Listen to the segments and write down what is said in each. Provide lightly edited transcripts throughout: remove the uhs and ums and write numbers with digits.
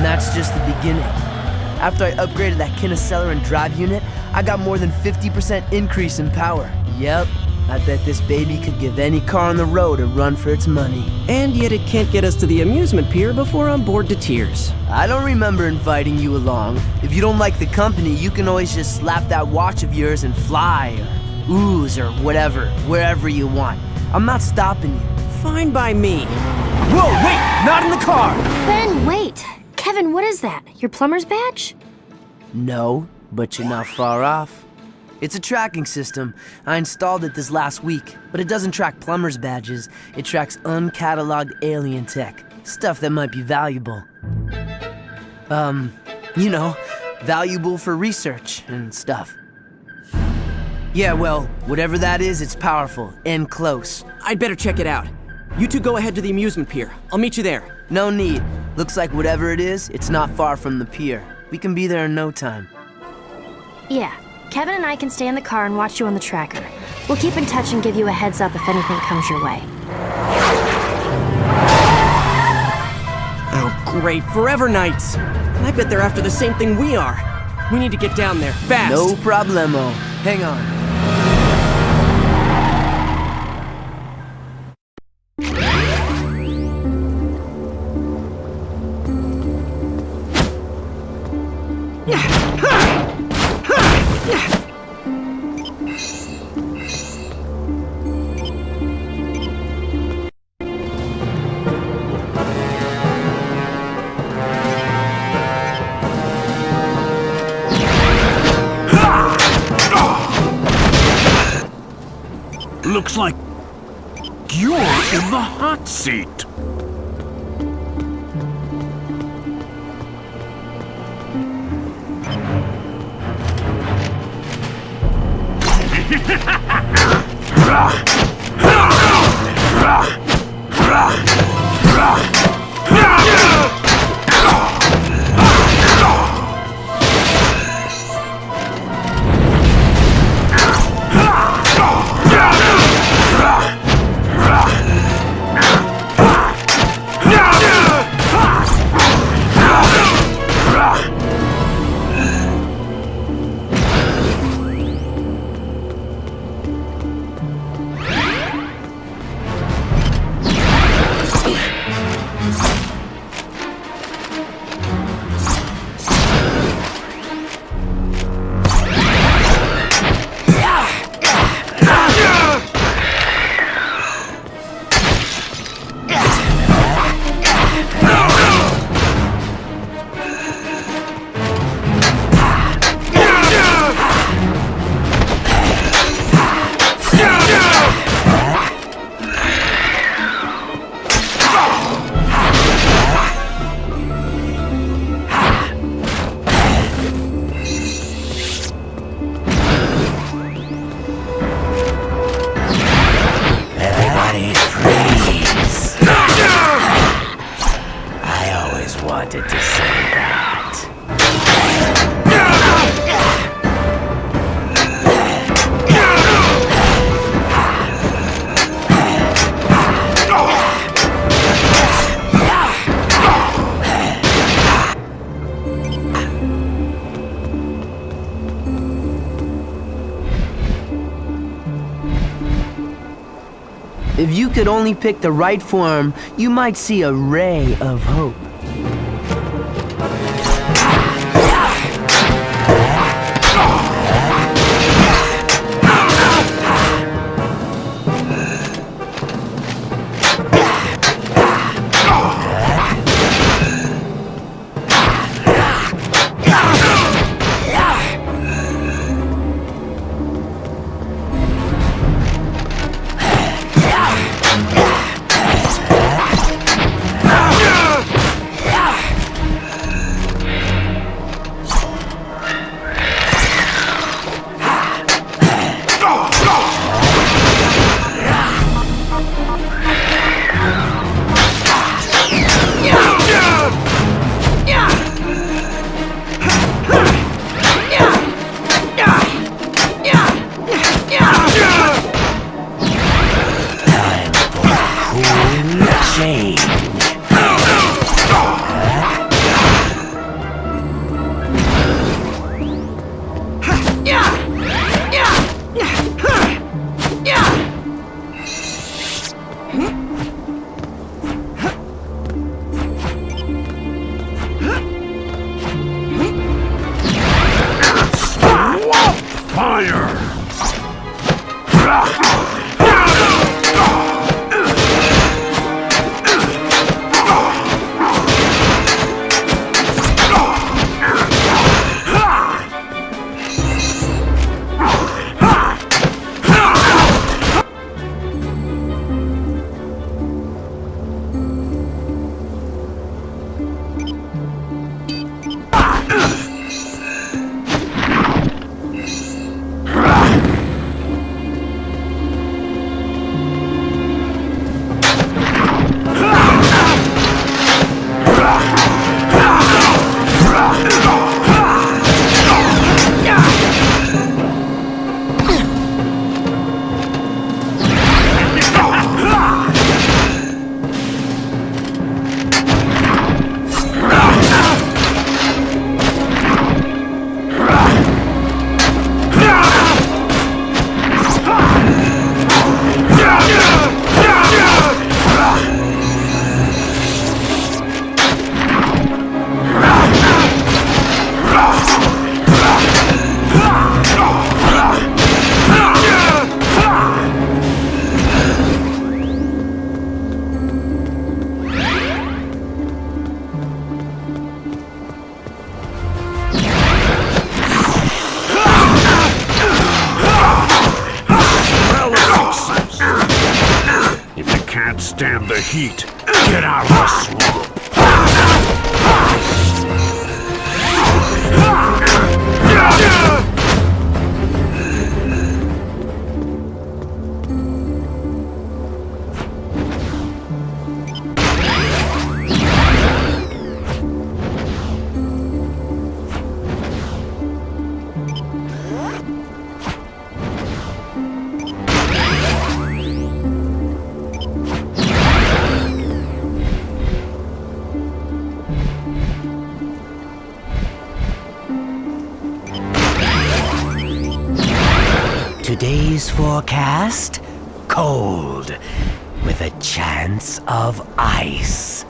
That's just the beginning. After I upgraded that Kineceller and drive unit, I got more than 50% increase in power. Yep, I bet this baby could give any car on the road a run for its money. And yet it can't get us to the amusement pier before I'm bored to tears. I don't remember inviting you along. If you don't like the company, you can always just slap that watch of yours and fly, or ooze, or whatever, wherever you want. I'm not stopping you. Fine by me. Whoa, wait! Not in the car! Ben, wait! Kevin, what is that? Your plumber's badge? No, but you're not far off. It's a tracking system. I installed it this last week, but it doesn't track plumber's badges. It tracks uncatalogued alien tech. Stuff that might be valuable. You know, valuable for research and stuff. Yeah, well, whatever that is, it's powerful and close. I'd better check it out. You two go ahead to the amusement pier. I'll meet you there. No need. Looks like whatever it is, it's not far from the pier. We can be there in no time. Yeah, Kevin and I can stay in the car and watch you on the tracker. We'll keep in touch and give you a heads up if anything comes your way. Oh, great. Forever Nights. I bet they're after the same thing we are. We need to get down there, fast. No problemo. Hang on. Looks like you're in the hot seat. If you could only pick the right form, you might see a ray of hope. Stand the heat. Get out of the swamp. Today's forecast? Cold, with a chance of ice.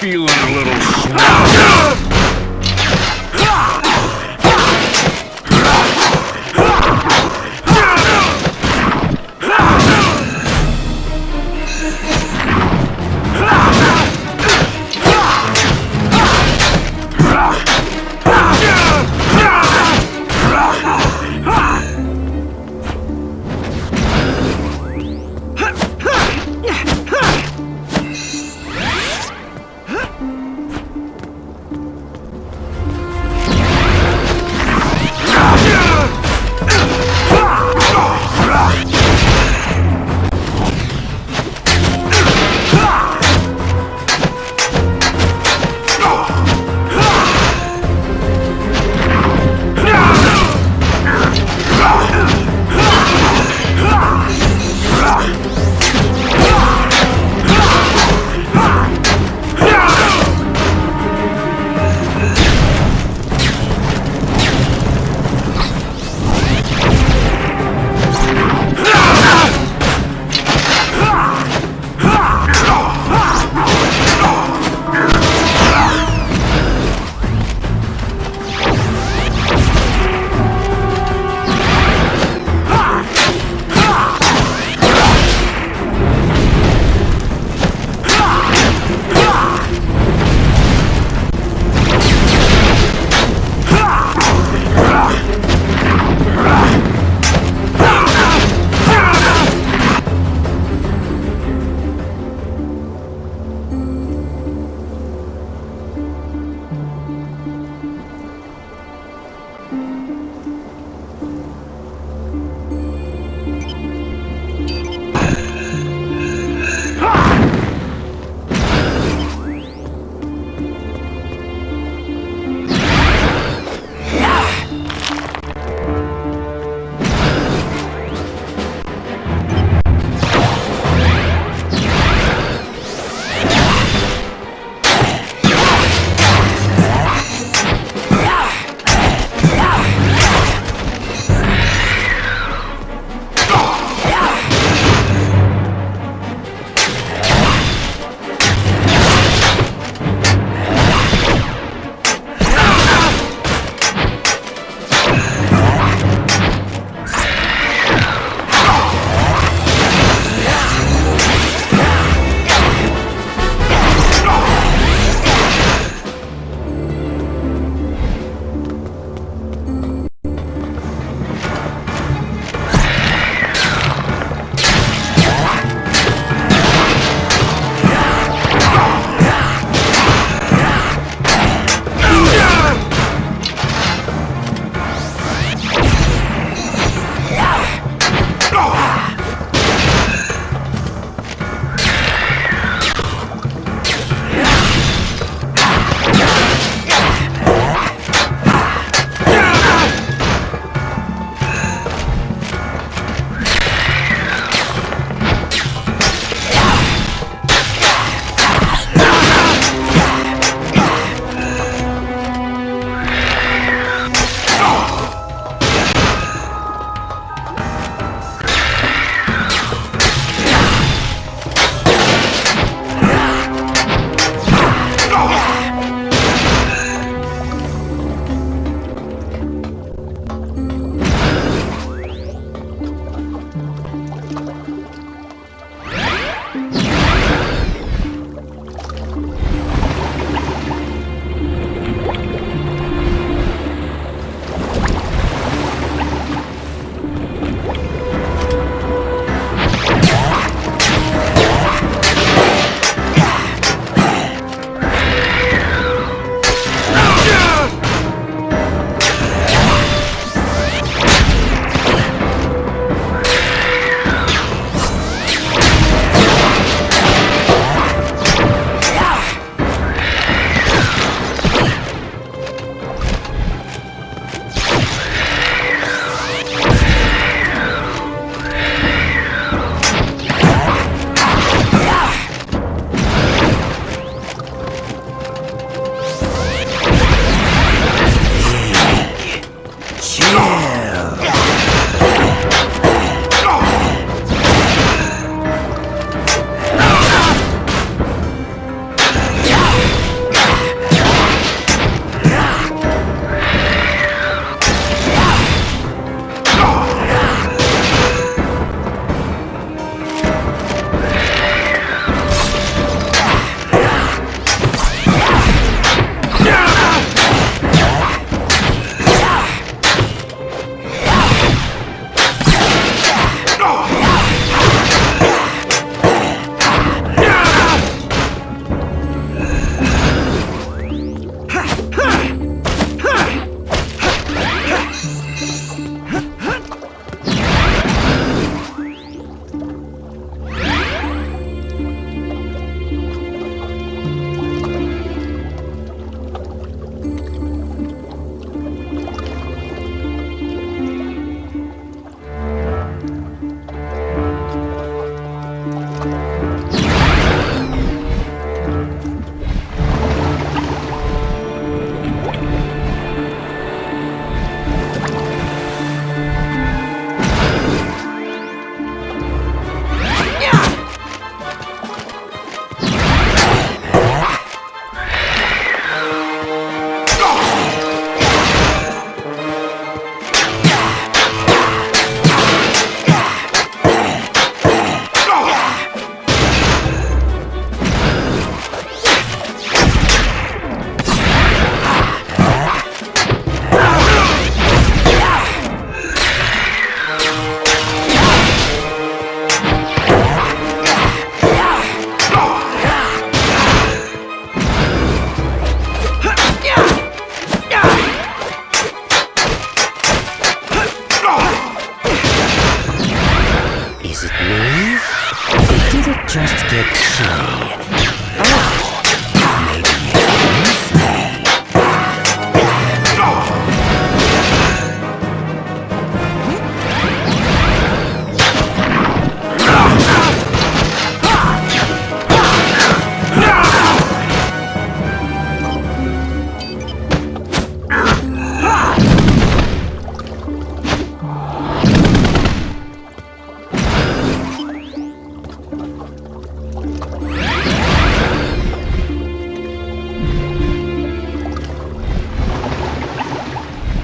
Feeling a little slow.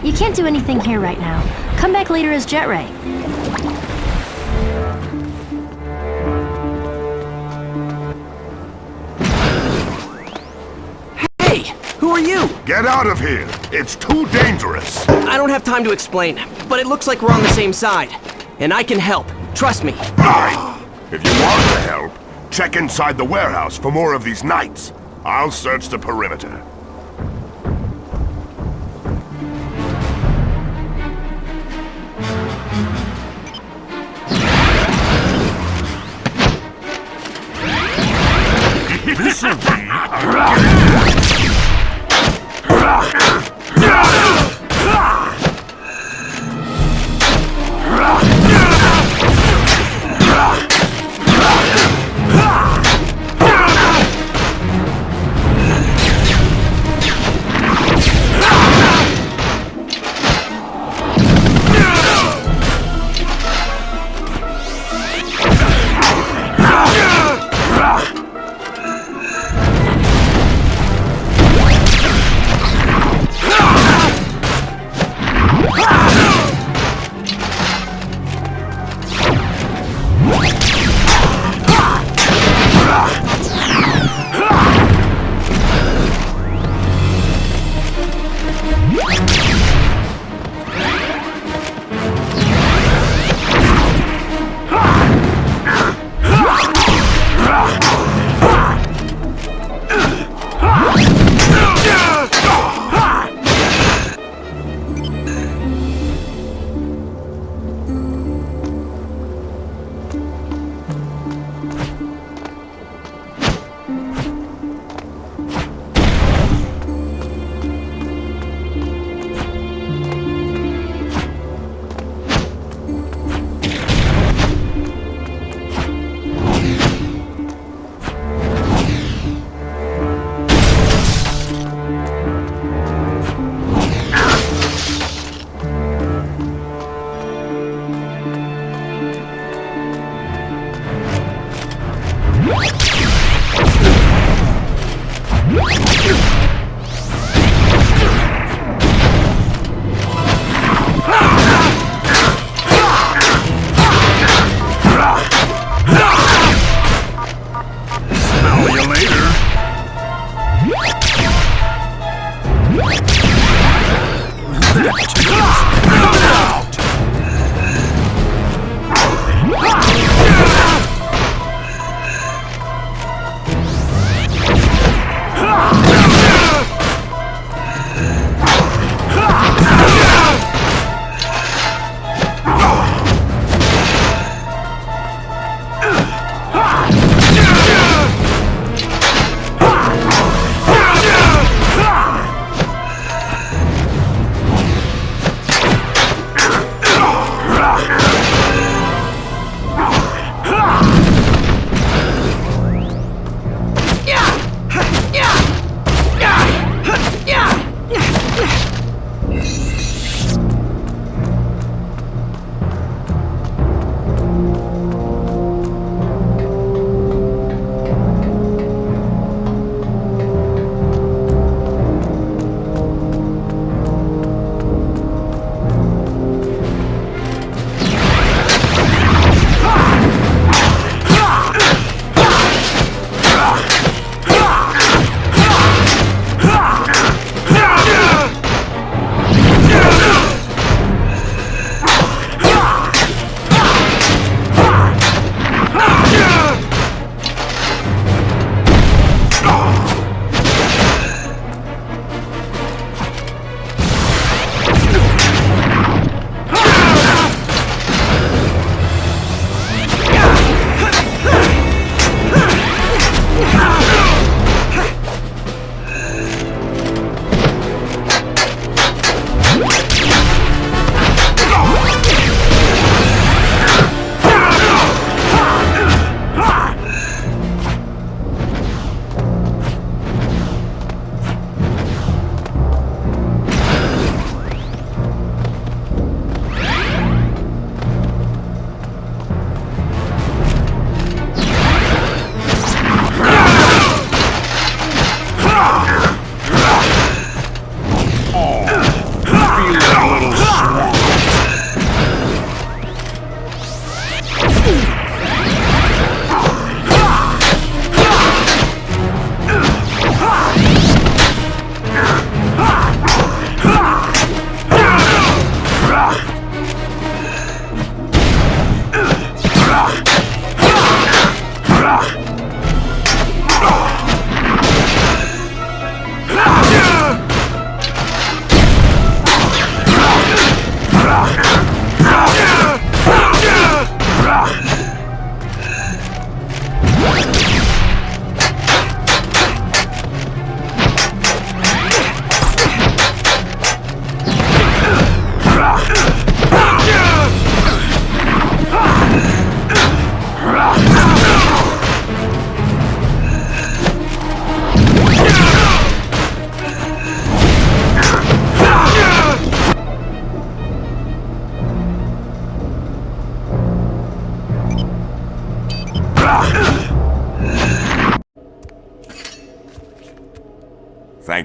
You can't do anything here right now. Come back later as Jet Ray. Hey! Who are you? Get out of here! It's too dangerous! I don't have time to explain, but it looks like we're on the same side. And I can help. Trust me. Right. If you want to help, check inside the warehouse for more of these knights. I'll search the perimeter. This'll be a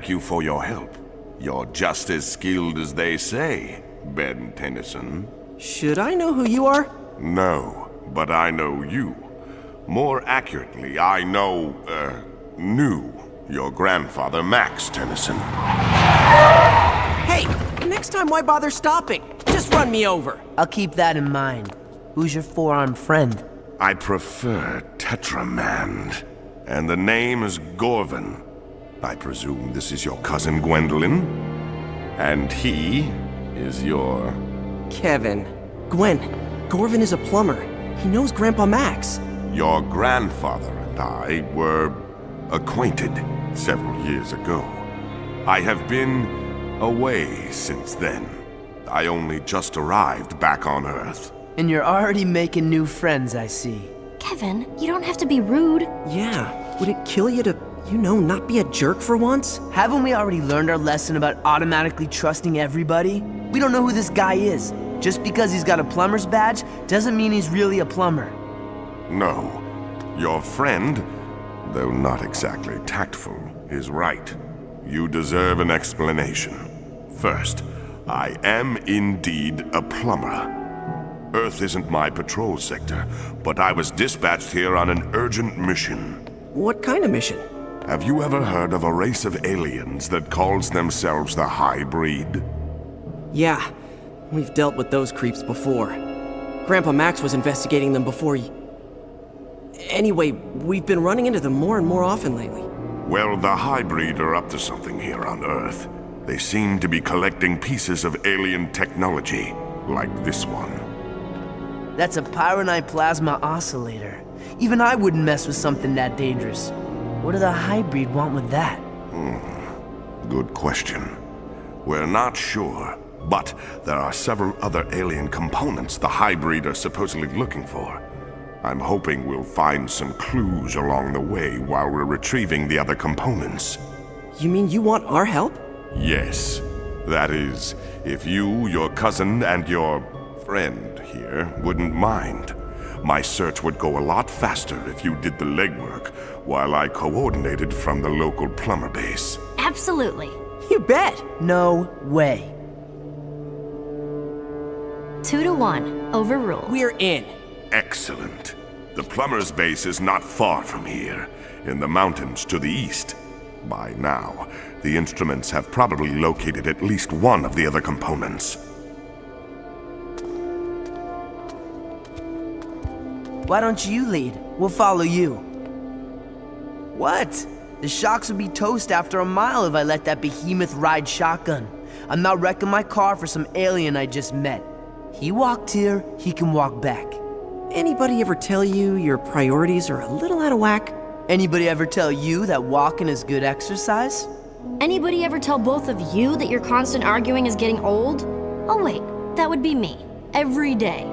thank you for your help. You're just as skilled as they say, Ben Tennyson. Should I know who you are? No, but I know you. More accurately, I knew your grandfather, Max Tennyson. Hey, next time why bother stopping? Just run me over. I'll keep that in mind. Who's your four-armed friend? I prefer Tetramand, and the name is Gorvin. I presume this is your cousin Gwendolyn? And he is your... Kevin. Gwen, Gorvin is a plumber. He knows Grandpa Max. Your grandfather and I were acquainted several years ago. I have been away since then. I only just arrived back on Earth. And you're already making new friends, I see. Kevin, you don't have to be rude. Yeah, would it kill you to, not be a jerk for once? Haven't we already learned our lesson about automatically trusting everybody? We don't know who this guy is. Just because he's got a plumber's badge doesn't mean he's really a plumber. No. Your friend, though not exactly tactful, is right. You deserve an explanation. First, I am indeed a plumber. Earth isn't my patrol sector, but I was dispatched here on an urgent mission. What kind of mission? Have you ever heard of a race of aliens that calls themselves the High Breed? Yeah, we've dealt with those creeps before. Grandpa Max was investigating them before Anyway, we've been running into them more and more often lately. Well, the High Breed are up to something here on Earth. They seem to be collecting pieces of alien technology, like this one. That's a pyronite plasma oscillator. Even I wouldn't mess with something that dangerous. What do the hybrid want with that? Good question. We're not sure, but there are several other alien components the hybrid are supposedly looking for. I'm hoping we'll find some clues along the way while we're retrieving the other components. You mean you want our help? Yes. That is, if you, your cousin, and your friend here wouldn't mind. My search would go a lot faster if you did the legwork while I coordinated from the local plumber base. Absolutely. You bet! No way. 2-1, overruled. We're in. Excellent. The plumber's base is not far from here, in the mountains to the east. By now, the instruments have probably located at least one of the other components. Why don't you lead? We'll follow you. What? The shocks would be toast after a mile if I let that behemoth ride shotgun. I'm not wrecking my car for some alien I just met. He walked here, he can walk back. Anybody ever tell you your priorities are a little out of whack? Anybody ever tell you that walking is good exercise? Anybody ever tell both of you that your constant arguing is getting old? Oh wait, that would be me. Every day.